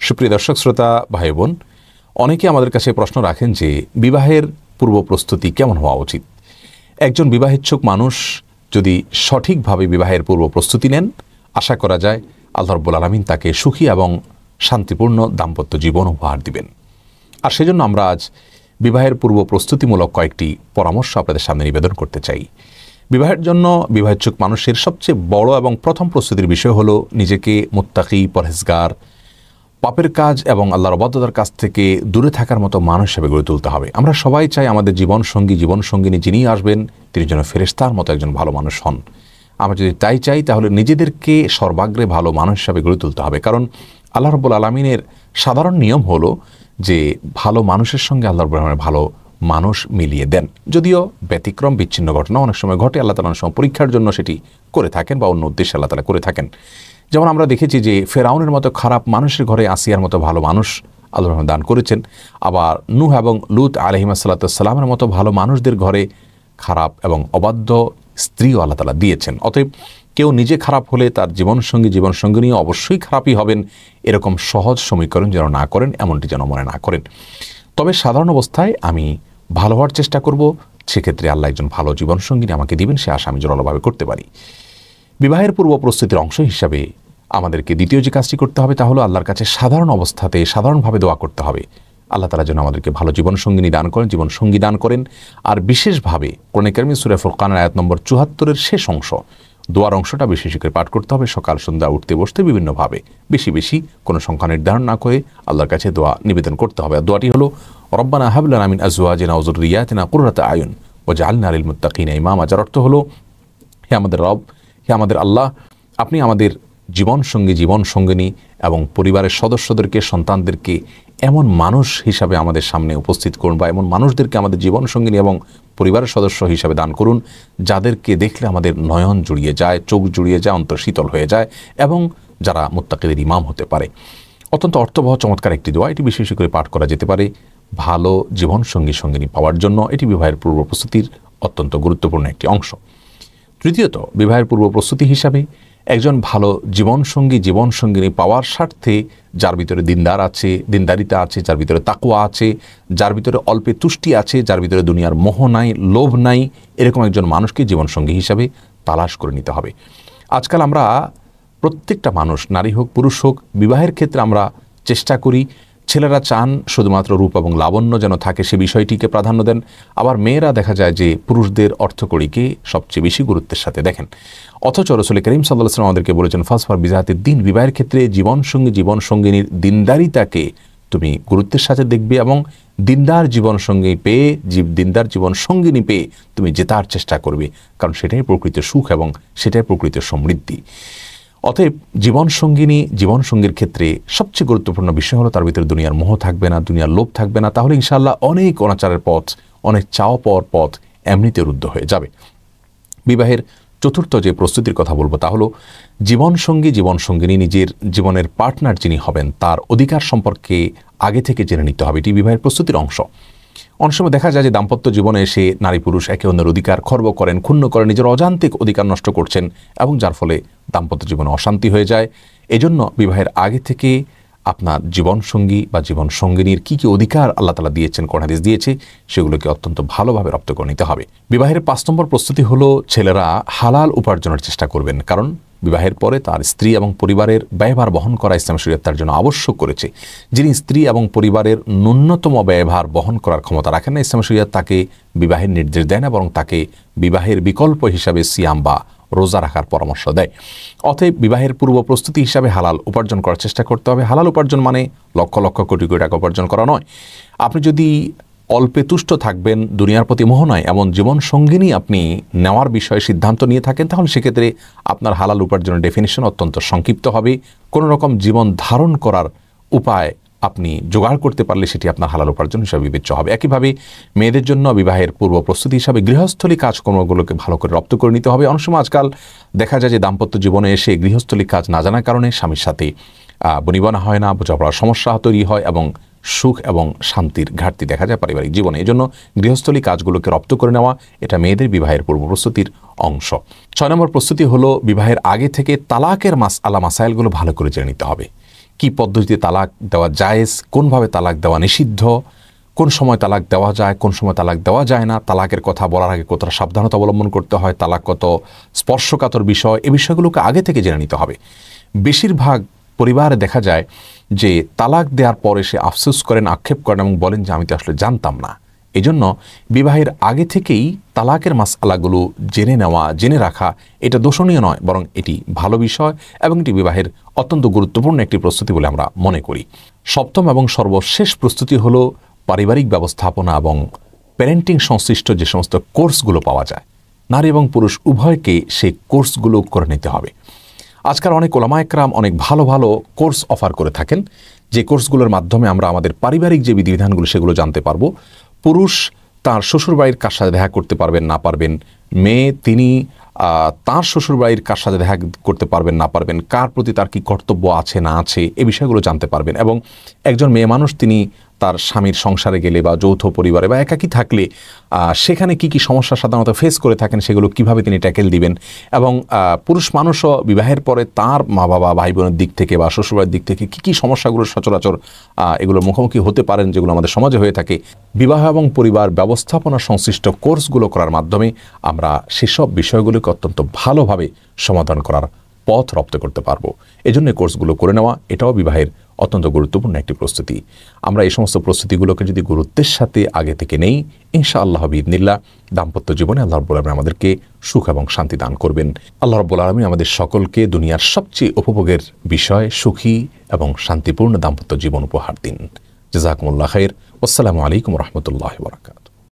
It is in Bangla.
সুপ্রিয় দর্শক শ্রোতা ভাই বোন, অনেকে আমাদের কাছে প্রশ্ন রাখেন যে বিবাহের পূর্ব প্রস্তুতি কেমন হওয়া উচিত। একজন বিবাহেচ্ছুক মানুষ যদি সঠিকভাবে বিবাহের পূর্ব প্রস্তুতি নেন, আশা করা যায় আল্লাহ রাব্বুল আলামিন তাকে সুখী এবং শান্তিপূর্ণ দাম্পত্য জীবন উপহার দিবেন। আর সেজন্য আমরা আজ বিবাহের পূর্ব প্রস্তুতিমূলক কয়েকটি পরামর্শ আপনাদের সামনে নিবেদন করতে চাই। বিবাহের জন্য বিবাহেচ্ছুক মানুষের সবচেয়ে বড় এবং প্রথম প্রস্তুতির বিষয় হলো নিজেকে মুত্তাকি, পরহেজগার, পাপের কাজ এবং আল্লাহর অবাধ্যতার কাছ থেকে দূরে থাকার মতো মানুষ হিসেবে গড়ে তুলতে হবে। আমরা সবাই চাই আমাদের জীবনসঙ্গিনী যিনি আসবেন তিনি যেন ফেরেশতার মতো একজন ভালো মানুষ হন। আমরা যদি তাই চাই তাহলে নিজেদেরকে সর্বাগ্রে ভালো মানুষ হিসেবে গড়ে তুলতে হবে। কারণ আল্লাহ রাব্বুল আলামিনের সাধারণ নিয়ম হলো যে ভালো মানুষের সঙ্গে আল্লাহ রাব্বুল আলামিন ভালো মানুষ মিলিয়ে দেন। যদিও ব্যতিক্রম বিচ্ছিন্ন ঘটনা অনেক সময় ঘটে, আল্লাহ তাআলা অনেক সময় পরীক্ষার জন্য সেটি করে থাকেন বা অন্য উদ্দেশ্যে আল্লাহ তাআলা করে থাকেন। যেমন আমরা দেখেছি যে ফেরাউনের মতো খারাপ মানুষের ঘরে আসিয়ার মতো ভালো মানুষ আল্লাহ রাব্বুল দান করেছেন। আবার নূহ এবং লূত আলাইহিসসালামের মতো ভালো মানুষদের ঘরে খারাপ এবং অবাধ্য স্ত্রীও আল্লাহ তাআলা দিয়েছেন। অতএব কেউ নিজে খারাপ হলে তার জীবনসঙ্গিনী অবশ্যই খারাপই হবেন, এরকম সহজ সমীকরণ যেন না করেন, এমনটি যেন মনে না করেন। তবে সাধারণ অবস্থায় আমি ভালো হওয়ার চেষ্টা করব, সেক্ষেত্রে আল্লাহ একজন ভালো জীবনসঙ্গিনী আমাকে দিবেন, সে আশা আমি জোরালোভাবে করতে পারি। বিবাহের পূর্ব প্রস্তুতির অংশ হিসাবে আমাদেরকে দ্বিতীয় যে কাজটি করতে হবে তা হলো আল্লাহর কাছে সাধারণ অবস্থাতে সাধারণভাবে দোয়া করতে হবে। আল্লাহ তাআলা যেন আমাদেরকে ভালো জীবনসঙ্গিনী দান করেন, জীবনসঙ্গী দান করেন। আর বিশেষভাবে কোরআনে কারিমে সূরা ফুরকানের আয়াত নম্বর ৭৪ শেষ অংশ, দোয়ার অংশটা বেশি করে পাঠ করতে হবে। সকাল সন্ধ্যা উঠতে বসতে বিভিন্নভাবে বেশি বেশি কোনো সংখ্যা নির্ধারণ না করে আল্লাহর কাছে দোয়া নিবেদন করতে হবে। আর দোয়াটি হলো রব্বানা হাব লানা মিন আজওয়াজিনা ওয়া যুররিয়াতিনা কুররাতা আয়ুন ওয়াজআলনা লিল মুত্তাকিনা ইমামা। যার অর্থ হলো, হে আমাদের রব, হে আমাদের আল্লাহ, আপনি আমাদের জীবনসঙ্গিনী এবং পরিবারের সদস্যদেরকে, সন্তানদেরকে এমন মানুষ হিসাবে আমাদের সামনে উপস্থিত করুন, বা এমন মানুষদেরকে আমাদের জীবনসঙ্গিনী এবং পরিবারের সদস্য হিসাবে দান করুন যাদেরকে দেখলে আমাদের নয়ন জুড়িয়ে যায়, চোখ জুড়িয়ে যায়, অন্তর শীতল হয়ে যায়, এবং যারা মুত্তাকিদের ইমাম হতে পারে। অত্যন্ত অর্থবহ চমৎকার একটি দোয়া, এটি বেশি করে পাঠ করা যেতে পারে ভালো জীবনসঙ্গিনী পাওয়ার জন্য। এটি বিবাহের পূর্ব প্রস্তুতির অত্যন্ত গুরুত্বপূর্ণ একটি অংশ। তৃতীয়ত, বিবাহের পূর্ব প্রস্তুতি হিসাবে একজন ভালো জীবনসঙ্গিনী পাওয়ার স্বার্থে যার ভিতরে দিনদারিতা আছে, যার ভিতরে তাকওয়া আছে, যার ভিতরে অল্পে তুষ্টি আছে, যার ভিতরে দুনিয়ার মোহ নাই, লোভ নাই, এরকম একজন মানুষকে জীবনসঙ্গী হিসাবে তালাশ করে নিতে হবে। আজকাল আমরা প্রত্যেকটা মানুষ, নারী হোক পুরুষ হোক, বিবাহের ক্ষেত্রে আমরা চেষ্টা করি, ছেলেরা চান শুধুমাত্র রূপ এবং লাবণ্য যেন থাকে, সে বিষয়টিকে প্রাধান্য দেন। আবার মেয়েরা দেখা যায় যে পুরুষদের অর্থকড়িকে সবচেয়ে বেশি গুরুত্বের সাথে দেখেন। অথচ রাসূল করিম সাল্লাল্লাহু আলাইহি ওয়াসাল্লাম আমাদেরকে বলেছেন ফাসফার বিজাতিদ দ্বীন, বিবাহের ক্ষেত্রে জীবনসঙ্গিনীর দিনদারিতাকে তুমি গুরুত্বের সাথে দেখবে, এবং দিনদার জীবনসঙ্গিনী পেয়ে তুমি জেতার চেষ্টা করবে, কারণ সেটাই প্রকৃত সুখ এবং সেটাই প্রকৃত সমৃদ্ধি। অতএব জীবনসঙ্গীর ক্ষেত্রে সবচেয়ে গুরুত্বপূর্ণ বিষয় হলো তার ভিতরে দুনিয়ার মোহ থাকবে না, দুনিয়ার লোভ থাকবে না। তাহলে ইনশাআল্লাহ অনেক অনাচারের পথ, অনেক চাওয়া পাওয়ার পথ এমনিতে রুদ্ধ হয়ে যাবে। বিবাহের চতুর্থ যে প্রস্তুতির কথা বলবো তা হলো জীবনসঙ্গিনী নিজের জীবনের পার্টনার যিনি হবেন তার অধিকার সম্পর্কে আগে থেকে জেনে নিতে হবে। এটি বিবাহের প্রস্তুতির অংশ। অনেক সময় দেখা যায় যে দাম্পত্য জীবনে এসে নারী পুরুষ একে অন্যের অধিকার খর্ব করেন, ক্ষুণ্ণ করেন, নিজের অযান্ত্রিক অধিকার নষ্ট করছেন, এবং যার ফলে দাম্পত্য জীবনে অশান্তি হয়ে যায়। এজন্য বিবাহের আগে থেকে আপনার জীবনসঙ্গী বা জীবনসঙ্গিনীর কী কী অধিকার আল্লাহ তাআলা দিয়েছেন, কোরআন হাদিস দিয়েছে, সেগুলোকে অত্যন্ত ভালোভাবে রপ্ত করে নিতে হবে। বিবাহের ৫ নম্বর প্রস্তুতি হলো ছেলেরা হালাল উপার্জনের চেষ্টা করবেন, কারণ বিবাহের পরে তার স্ত্রী এবং পরিবারের ব্যয়ভার বহন করা ইসলাম শরীয়ত তার জন্য আবশ্যক করেছে। যিনি স্ত্রী এবং পরিবারের ন্যূনতম ব্যয়ভার বহন করার ক্ষমতা রাখেন না, ইসলাম শরীয়ত তাকে বিবাহের নির্দেশ দেয় না, বরং তাকে বিবাহের বিকল্প হিসাবে সিয়াম বা রোজা রাখার পরামর্শ দেয়। অতএব বিবাহের পূর্ব প্রস্তুতি হিসাবে হালাল উপার্জন করার চেষ্টা করতে হবে। হালাল উপার্জন মানে লক্ষ লক্ষ কোটি কোটি টাকা উপার্জন করা নয়। আপনি যদি অল্পে তুষ্ট থাকবেন, দুনিয়ার প্রতি মোহ নয়, এমন জীবনসঙ্গিনী আপনি নেওয়ার বিষয়ে সিদ্ধান্ত নিয়ে থাকেন, তাহলে সেক্ষেত্রে আপনার হালাল উপার্জনের ডেফিনিশন অত্যন্ত সংক্ষিপ্ত হবে। কোনো রকম জীবন ধারণ করার উপায় আপনি জোগাড় করতে পারলে সেটি আপনার হালাল উপার্জন হিসাবে বিবেচ্য হবে। একইভাবে মেয়েদের জন্য বিবাহের পূর্ব প্রস্তুতি হিসাবে গৃহস্থলী কাজকর্মগুলোকে ভালো করে রপ্ত করে নিতে হবে। অনেক সময় আজকাল দেখা যায় যে দাম্পত্য জীবনে এসে গৃহস্থলী কাজ না জানার কারণে স্বামীর সাথে বনিবনা হয় না, বোঝাপড়ার সমস্যা তৈরি হয়, এবং সুখ এবং শান্তির ঘাটতি দেখা যায় পারিবারিক জীবনে। এজন্য গৃহস্থলী কাজগুলোকে রপ্ত করে নেওয়া এটা মেয়েদের বিবাহের পূর্ব প্রস্তুতির অংশ। ৬ নম্বর প্রস্তুতি হলো বিবাহের আগে থেকে তালাকের মাসাইলগুলো ভালো করে জেনে নিতে হবে। কি পদ্ধতিতে তালাক দেওয়া জায়েজ, কোনভাবে তালাক দেওয়া নিষিদ্ধ, কোন সময় তালাক দেওয়া যায়, কোন সময় তালাক দেওয়া যায় না, তালাকের কথা বলার আগে কতটা সাবধানতা অবলম্বন করতে হয়, তালাক কত স্পর্শকাতর বিষয়, এই বিষয়গুলোকে আগে থেকে জেনে নিতে হবে। বেশিরভাগ পরিবারে দেখা যায় যে তালাক দেওয়ার পরে সে আফসোস করেন, আক্ষেপ করেন এবং বলেন যে আমি তো আসলে জানতাম না। এই জন্য বিবাহের আগে থেকেই তালাকের মাসআলাগুলো জেনে নেওয়া, জেনে রাখা এটা দোষণীয় নয়, বরং এটি ভালো বিষয় এবং এটি বিবাহের অত্যন্ত গুরুত্বপূর্ণ একটি প্রস্তুতি বলে আমরা মনে করি। সপ্তম এবং সর্বশেষ প্রস্তুতি হলো পারিবারিক ব্যবস্থাপনা এবং প্যারেন্টিং সংশ্লিষ্ট যে সমস্ত কোর্সগুলো পাওয়া যায়, নারী এবং পুরুষ উভয়কে সেই কোর্সগুলো করে নিতে হবে। আজকাল অনেক ওলামা একরাম অনেক ভালো ভালো কোর্স অফার করে থাকেন, যে কোর্সগুলোর মাধ্যমে আমরা আমাদের পারিবারিক যে বিধিবিধানগুলো সেগুলো জানতে পারবো। পুরুষ তার শ্বশুরবাড়ির কার সাথে দেখা করতে পারবেন না পারবেন, মেয়ে তিনি তার শ্বশুরবাড়ির কার সাথে দেখা করতে পারবেন না পারবেন, কার প্রতি তার কি কর্তব্য আছে না আছে, এই বিষয়গুলো জানতে পারবেন। এবং একজন মেয়ে মানুষ তিনি তার স্বামীর সংসারে গেলে বা যৌথ পরিবারে বা একাকী থাকলে সেখানে কি কি সমস্যা সাধারণত ফেস করে থাকেন, সেগুলো কিভাবে তিনি ট্যাকেল দিবেন। এবং পুরুষ মানুষও বিবাহের পরে তার মা বাবা ভাই বোনের দিক থেকে বা শ্বশুরবাড়ির দিক থেকে কি কি সমস্যাগুলো সচরাচর এগুলোর মুখোমুখি হতে পারেন, যেগুলো আমাদের সমাজে হয়ে থাকে, বিবাহ এবং পরিবার ব্যবস্থাপনা সংশ্লিষ্ট কোর্সগুলো করার মাধ্যমে আমরা সেসব বিষয়গুলোকে অত্যন্ত ভালোভাবে সমাধান করার পথ রপ্ত করতে পারবো। এজন্য কোর্সগুলো করে নেওয়া এটাও বিবাহের অত্যন্ত গুরুত্বপূর্ণ একটি প্রস্তুতি। আমরা এই সমস্ত প্রস্তুতিগুলোকে যদি গুরুত্বের সাথে আগে থেকে নেই, ইনশাআল্লাহ বিইذনিল্লাহ দাম্পত্য জীবনে আল্লাহ রাব্বুল আলামিন আমাদেরকে সুখ এবং শান্তি দান করবেন। আল্লাহ রাব্বুল আলামিন আমাদের সকলকে দুনিয়ার সবচেয়ে উপভোগের বিষয় সুখী এবং শান্তিপূর্ণ দাম্পত্য জীবন উপহার দিন। জাযাকুমুল্লাহ খাইর। আসসালামু আলাইকুম ওয়া রাহমাতুল্লাহি ওয়া বারাকাতুহু।